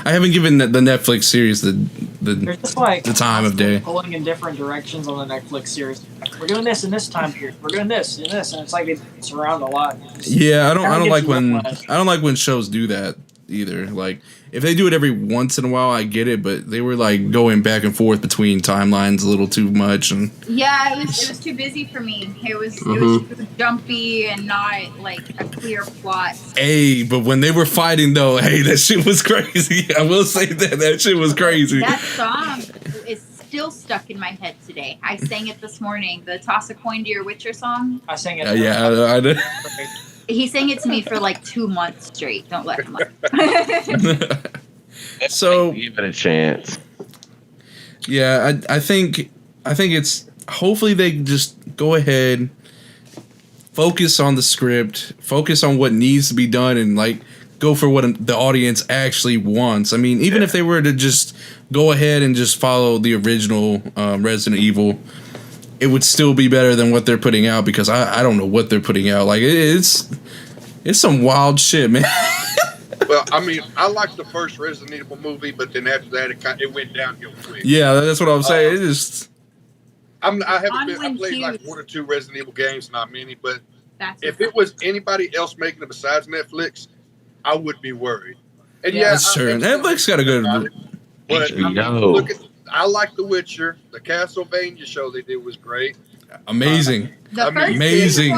haven't given the Netflix series the just like the time of day. Pulling in different directions on the Netflix series. We're doing this in this time period. We're doing this and this, and it's like they bounce around a lot. Yeah, I don't like when whiplash. I don't like when shows do that either. Like if they do it every once in a while, I get it, but they were like going back and forth between timelines a little too much, and yeah, it was too busy for me. It was jumpy and not like a clear plot. hey, but when they were fighting though, hey, that shit was crazy. I will say that shit was crazy. That song is still stuck in my head today. I sang it this morning. The Toss a Coin to Your Witcher song. I sang it. I did. He sang it to me for like 2 months straight. Don't let him. So Give it a chance. yeah, I think it's hopefully they just go ahead, focus on the script, focus on what needs to be done, and like go for what the audience actually wants. I mean, even if they were to just go ahead and just follow the original Resident Evil, it would still be better than what they're putting out, because I don't know what they're putting out. Like, it's some wild shit, man. Well, I mean, I liked the first Resident Evil movie, but then after that, it went downhill quick. Yeah, that's what I'm saying. It just... I played like 1 or 2 Resident Evil games, not many, but That's if it was anybody else making it besides Netflix, I would be worried. And that's true. Netflix got a good... But HBO. I like The Witcher. The Castlevania show they did was great. Amazing. Amazing.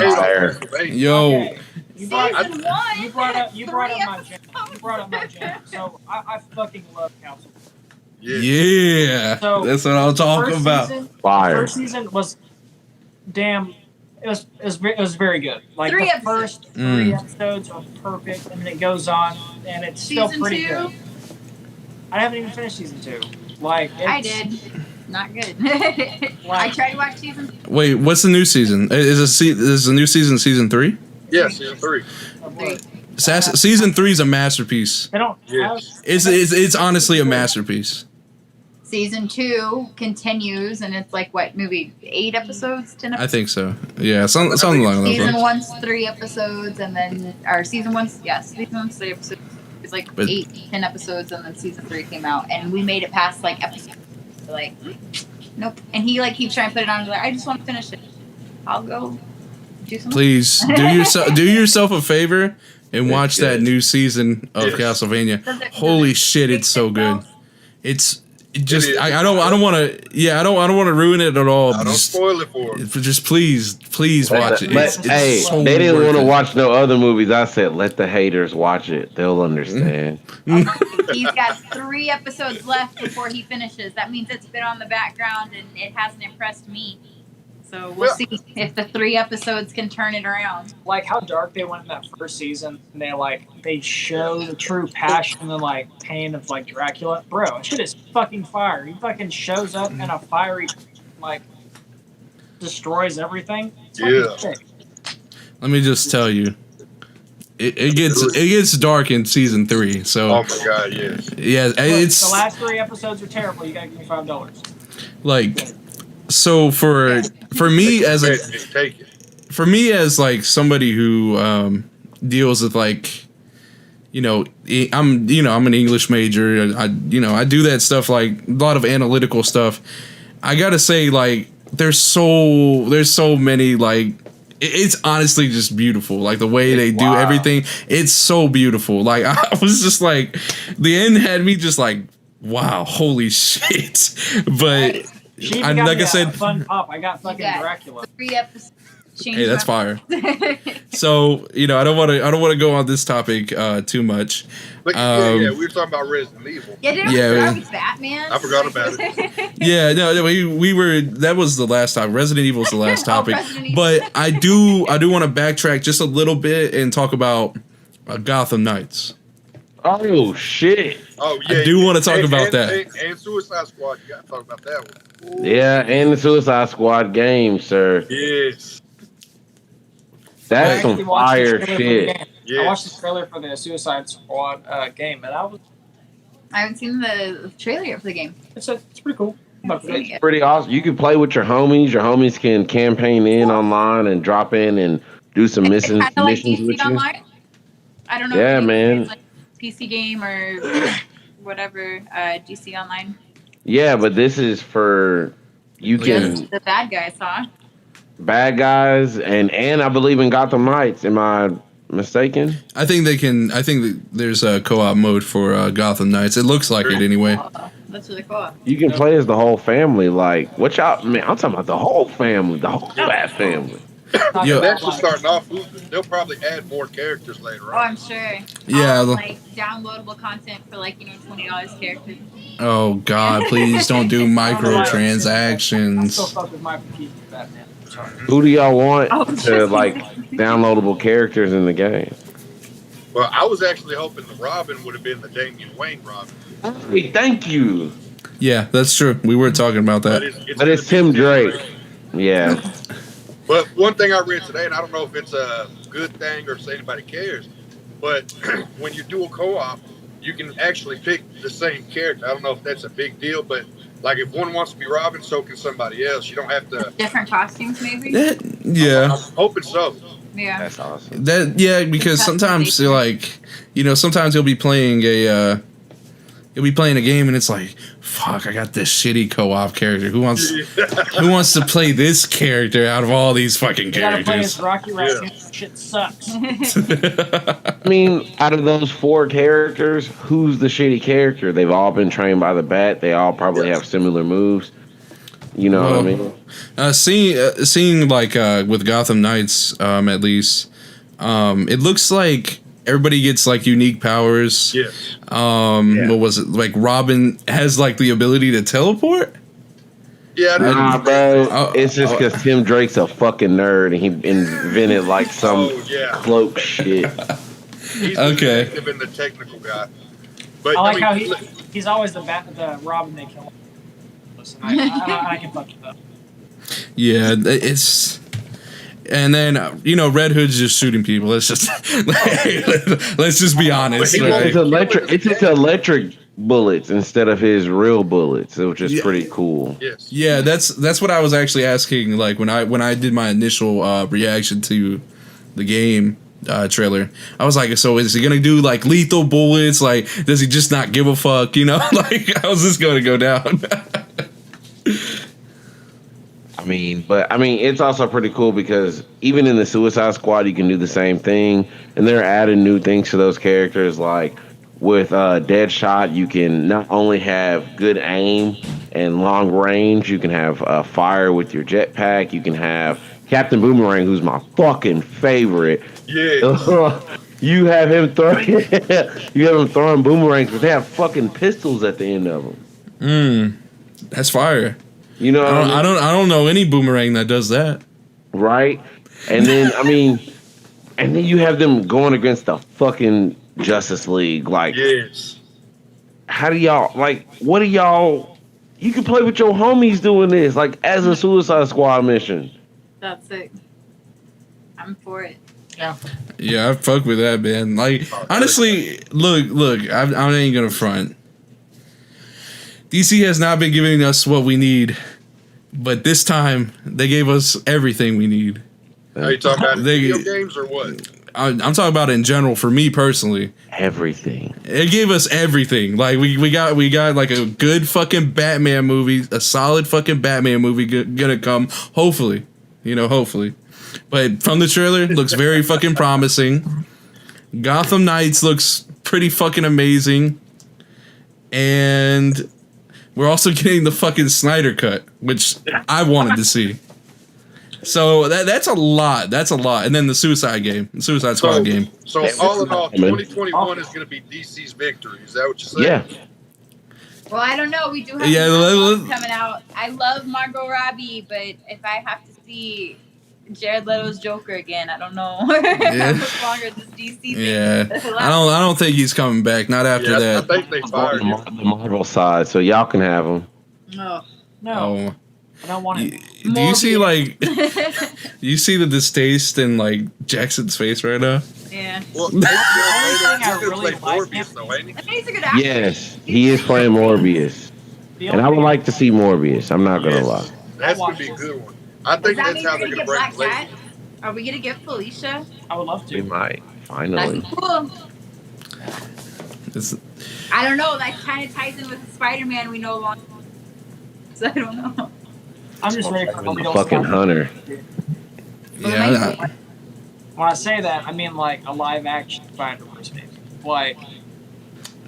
Yo. You brought Season 1. You brought up my jam. episodes. You brought up my jam. So I fucking love Council. Yeah. So, that's what I'm talking about. Fire. First season was damn. It was very good. Like 3 the first 3 episodes are perfect, and then it goes on, and it's still Season pretty 2? good. I haven't even finished season 2. Like I did. Not good. I tried to watch season 2. Wait, what's the new season? Is the new season season 3? Yeah, season 3. Season 3 is a masterpiece. They don't. Yes. It's honestly a masterpiece. Season 2 continues, and it's like what maybe 8 episodes, 10 episodes. I think so. Yeah, something along those Season lines. 1's 3 episodes, and then season 1's 3 episodes. It's like 8, 10 episodes, and then season 3 came out, and we made it past like episode. Like, nope. And he like keeps trying to put it on. He's like, I just want to finish it. I'll go do something. Please do yourself a favor and watch that new season of Castlevania. Holy shit, it's so good. I don't want to ruin it at all. I don't spoil it for him. Just please watch it. Hey, so they didn't worth want to it. watch no other movies. I said, let the haters watch it. They'll understand. He's got 3 episodes left before he finishes. That means it's been on the background and it hasn't impressed me. So we'll see if the 3 episodes can turn it around. Like how dark they went in that first season. And they show the true passion and like pain of like Dracula. Bro, shit is fucking fire. He fucking shows up in a fiery, like, destroys everything. It's fucking sick. Let me just tell you, it gets dark in season 3. So Oh my god, yes. yeah, Look, it's the last 3 episodes are terrible. You gotta give me $5. like, so for me as Take it. like somebody who deals with like, I'm an English major. I do that stuff, like a lot of analytical stuff. I gotta say, like, there's so many, like, it's honestly just beautiful. Like the way they do everything, it's so beautiful. Like I was just like, the end had me just like, wow, holy shit. But She even got like me I said, a fun pop. I got fucking Dracula. 3 episodes. hey, that's fire. So I don't want to go on this topic too much. But we were talking about Resident Evil. That was Batman. I forgot about it. Yeah, no, we were. That was the last time. Resident Evil was the last topic. Resident Evil. But I do want to backtrack just a little bit and talk about Gotham Knights. Oh, shit. Oh, yeah. I do want to talk about that. And Suicide Squad, you got to talk about that one. Yeah, and the Suicide Squad game, sir. Yes. That's I some actually watched the fire trailer for the shit. game. Yes. I watched the trailer for the Suicide Squad game, and I haven't seen the trailer yet for the game. it's pretty cool. It's pretty awesome. You can play with your homies. Your homies can campaign in online and drop in and do some missions Kind of like with DC you. Online. I don't know. Yeah, if man. it's like PC game or whatever. DC Online. Yeah, but this is for you can The bad guys, huh? bad guys and I believe in Gotham Knights. Am I mistaken? I think that there's a co-op mode for Gotham Knights. It looks like it anyway. That's really cool. You can play as the whole family. Like, what y'all? Man, I'm talking about the whole family, the whole bad family. Yo. That's just starting off. They'll probably add more characters later Oh, on. I'm sure. Yeah, Like downloadable content for like $20 characters. Oh God, please don't do I microtransactions. still fuck with my Keaton Batman. Sorry. Who do y'all want Oh, to like downloadable characters in the game? Well, I was actually hoping the Robin would have been the Damian Wayne Robin. Hey, thank you. Yeah, that's true. We were talking about But that. But it's Tim Drake. Yeah. But one thing I read today, and I don't know if it's a good thing or if anybody cares, But when you dual co-op, you can actually pick the same character. I don't know if that's a big deal, but like if one wants to be Robin, so can somebody else. You don't have to. Different costumes, maybe. Yeah. I'm hoping so. Yeah. That's awesome. Because sometimes you're like, sometimes you'll be playing a game and it's like, fuck, I got this shitty co-op character. Who wants to play this character out of all these fucking You gotta play characters? as Rocky Raccoon. Shit sucks. I mean, out of those 4 characters, who's the shitty character? They've all been trained by the bat. They all probably have similar moves. You know what I mean? Seeing like with Gotham Knights, at least, it looks like everybody gets like unique powers. Yes. What was it? Like Robin has like the ability to teleport. Yeah. Nah, bro. It's just because Tim Drake's a fucking nerd and he invented like some cloak shit. He's Okay. the been the technical guy. But I like how he's always the Robin they kill. Listen, I can fuck with that. Yeah, it's. And then Red Hood's just shooting people. Let's just let's just be honest. Right? It's electric bullets instead of his real bullets, which is pretty cool. Yes. Yeah, that's what I was actually asking. Like when I did my initial reaction to the game trailer, I was like, so is he gonna do like lethal bullets? Like, does he just not give a fuck? Like how's this gonna go down? I mean, it's also pretty cool because even in the Suicide Squad, you can do the same thing, and they're adding new things to those characters. Like with Deadshot, you can not only have good aim and long range, you can have fire with your jetpack. You can have Captain Boomerang, who's my fucking favorite. Yeah. You have him throwing boomerangs, but they have fucking pistols at the end of them. That's fire. You know, I don't know any boomerang that does that. Right? And then and then you have them going against the fucking Justice League. Like, yes. How do y'all what do y'all? You can play with your homies doing this, like as a Suicide Squad mission. That's it. I'm for it. Yeah, I fuck with that, man. Like, honestly, look, I ain't gonna front. DC has not been giving us what we need, but this time they gave us everything we need. Are you talking about video games or what? I'm talking about in general. For me personally, everything. It gave us everything. Like we got like a good fucking Batman movie, a solid fucking Batman movie gonna come. Hopefully, hopefully. But from the trailer, it looks very fucking promising. Gotham Knights looks pretty fucking amazing, and we're also getting the fucking Snyder cut, which I wanted to see. So that's a lot. That's a lot. And then the Suicide Squad game. So all in all, 2021 is going to be DC's victory. Is that what you're saying? Yeah. Well, I don't know. We do have coming out. I love Margot Robbie, but if I have to see Jared Leto's Joker again, I don't know how much longer this DC thing. Yeah, I don't think he's coming back. Not after that. I think they fired him. The Marvel side, so y'all can have him. No. Oh. I don't want it. Do you see you see the distaste in like Jackson's face right now? Yeah. Well, thing I I really really play like Morbius though, ain't he? He's a good actor. Yes, he is playing Morbius, and I would like to see Morbius. I'm not gonna lie. That's gonna be a good one. I think Does that that's mean how we're they're gonna gonna get break Black the Cat? Are we gonna get Felicia? I would love We to. might finally. That's cool. It's, I don't know. That kind of ties in with Spider-Man we know long. So I don't know. I'm just ready for The fucking hunter. yeah, When I say that, I mean like a live action Spider-Verse maybe. Like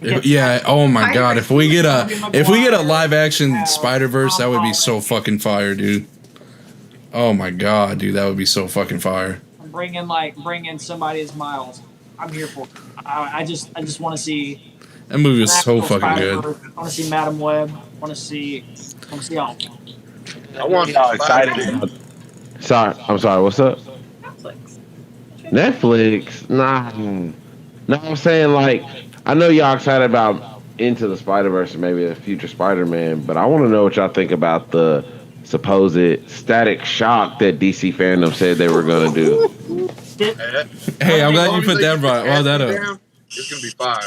yeah. Oh my god, if we get a live action Spider-Verse, that would be so fucking fire, dude. Oh my god, dude, that would be so fucking fire. bring in somebody as Miles. I'm here for it. I just want to see. That movie was so fucking good. I want to see Madam Web. I want to see all. I want Y'all excited? Sorry, I'm sorry. What's up? Netflix. Netflix? Nah. No, I'm saying like I know y'all excited about Into the Spider-Verse and maybe a future Spider-Man, but I want to know what y'all think about the supposed Static Shock that DC fandom said they were gonna do. Hey, I'm glad you put that brought that up. It's gonna be fire.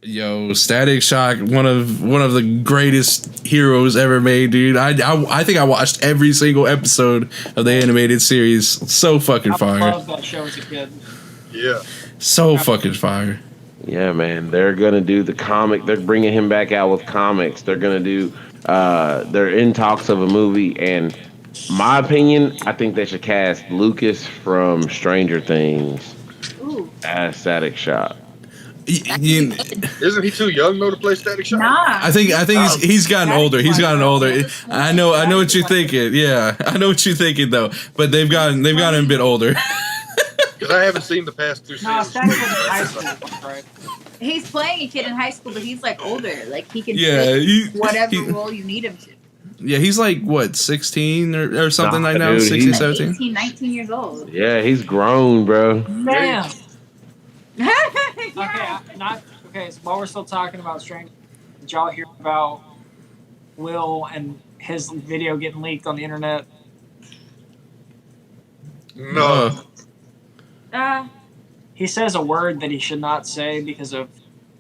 Yo, Static Shock, one of the greatest heroes ever made, dude. I think I watched every single episode of the animated series. So fucking I fire. loved that show as a kid. Yeah. So fucking fire. Yeah, man, they're gonna do the comic. They're bringing him back out with comics. They're gonna do. They're in talks of a movie, and my opinion, I think they should cast Lucas from Stranger Things Ooh. as Static Shock. Isn't he too young though to play Static Shock? Nah. I think he's gotten older. He's gotten older. I know what you're thinking. Yeah, I know what you're thinking though. But they've gotten a bit older. Because I haven't seen the past 2 No, seasons. Static was in high school, right? He's playing a kid in high school, but he's like older. Like he can Yeah, fit whatever role you need him to. Yeah, he's like what, 16 or something Nah, like now, dude, 16, he's- 17. 18, 19 years old. Yeah, he's grown, bro. Man. Yeah. Okay. So while we're still talking about Stranger, did y'all hear about Will and his video getting leaked on the internet? No. He says a word that he should not say because of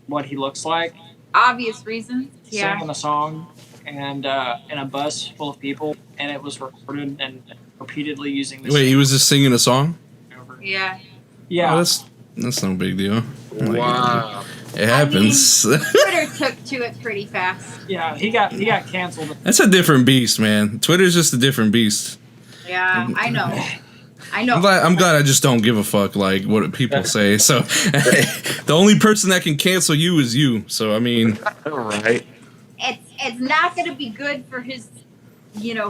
what he looks like. Obvious reasons. Yeah. Singing a song and in a bus full of people, and it was recorded and repeatedly using this. Wait, he was just singing a song? over. Yeah. Yeah. Oh, that's no big deal. Like, Wow. it happens. Twitter took to it pretty fast. Yeah, he got canceled. That's a different beast, man. Twitter's just a different beast. Yeah, I know. I'm glad I just don't give a fuck like what people say. So the only person that can cancel you is you. So I mean, Right. It's not gonna be good for his,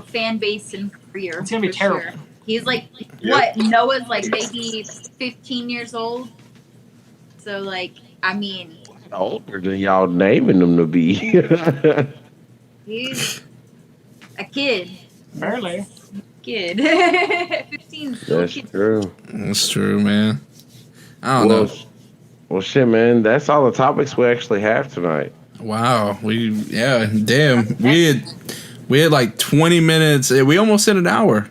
fan base and career. It's gonna be for terrible. sure. He's like, what? Noah's like maybe 15 years old. So like, I mean, Older than y'all naming them to be. he's a kid. Barely. Kid. 15. Still That's kid. true. that's true, man. I don't know. Well, shit, man. That's all the topics we actually have tonight. Wow, damn. We had like 20 minutes. We almost hit an hour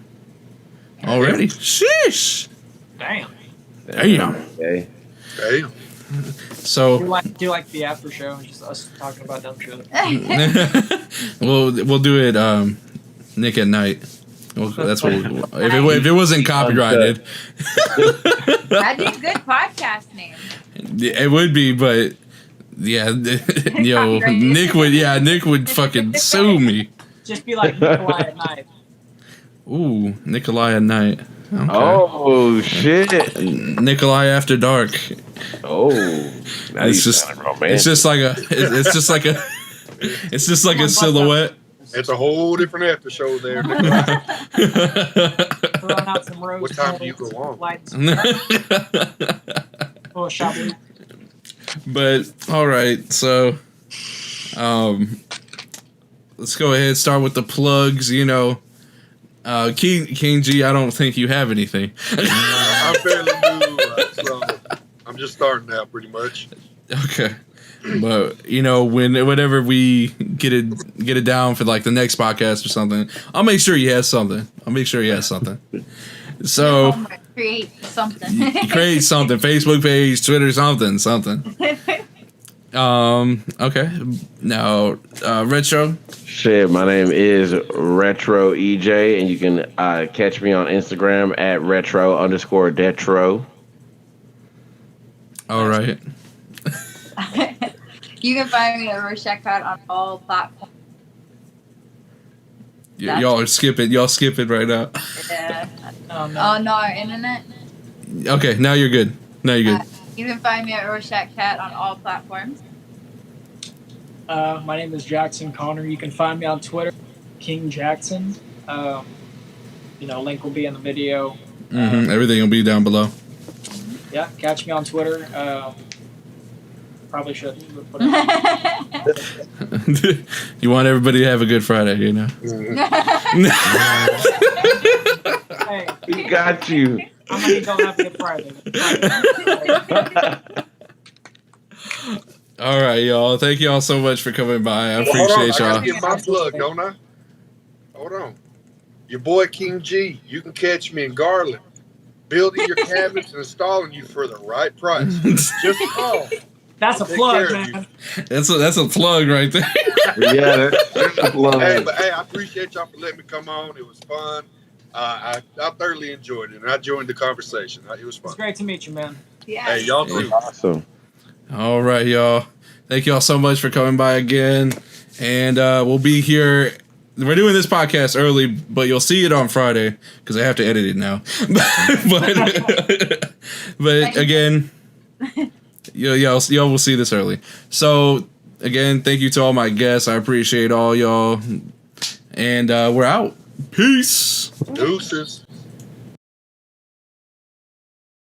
already. Sheesh. Damn. Damn. Okay. Hey. So Do like the after show, just us talking about dumb shit. we'll do it Nick at night. Well, that's what if it wasn't copyrighted. That'd be a good podcast name. It would be, but yeah, yo, Copyrighted. Nick would fucking sue me. Just be like Nikolai at night. Ooh, Nikolai at night. Okay. Oh shit! Nikolai after dark. Oh, now It's you just sound romantic. it's just like a silhouette. It's a whole different after show there. Throwing out some rose. What time do you go on? Lights. Oh, shopping. But all right, so let's go ahead and start with the plugs. King G, I don't think you have anything. I'm fairly new, so I'm just starting out pretty much. Okay. But whenever we get it down for like the next podcast or something, I'll make sure he has something. So Create something. create something. Facebook page, Twitter, something. Okay. Now, Retro. Shit, my name is Retro EJ, and you can catch me on Instagram at retro_detro. All right. You can find me at Rorschach on all platforms. Y'all skip it right now. Yeah. Oh, no. Oh no, our internet. Okay, now you're good. You can find me at Rorschach on all platforms. My name is Jackson Connor. You can find me on Twitter, King Jackson. Link will be in the video. Everything will be down below. Yeah, catch me on Twitter. Probably shouldn't, but whatever. You want everybody to have a good Friday, Hey, We got you. I'm gonna go have a good Friday. All right, y'all. Thank y'all so much for coming by. I Hold on, appreciate I y'all. gotta get my plug, don't I? hold on. Your boy King G, you can catch me in Garland, building your cabinets and installing you for the right price. Just call. That's I'll a take plug, care of you. man. That's a plug right there. Yeah, that's a plug. Hey, I appreciate y'all for letting me come on. It was fun. I thoroughly enjoyed it, and I joined the conversation. It was fun. It's great to meet you, man. Yeah. Hey, y'all It was too. awesome. All right, y'all. Thank y'all so much for coming by again. And we'll be here. We're doing this podcast early, but you'll see it on Friday because I have to edit it now. but again, y'all will see this early. So again, thank you to all my guests. I appreciate all y'all. And we're out. Peace. Deuces.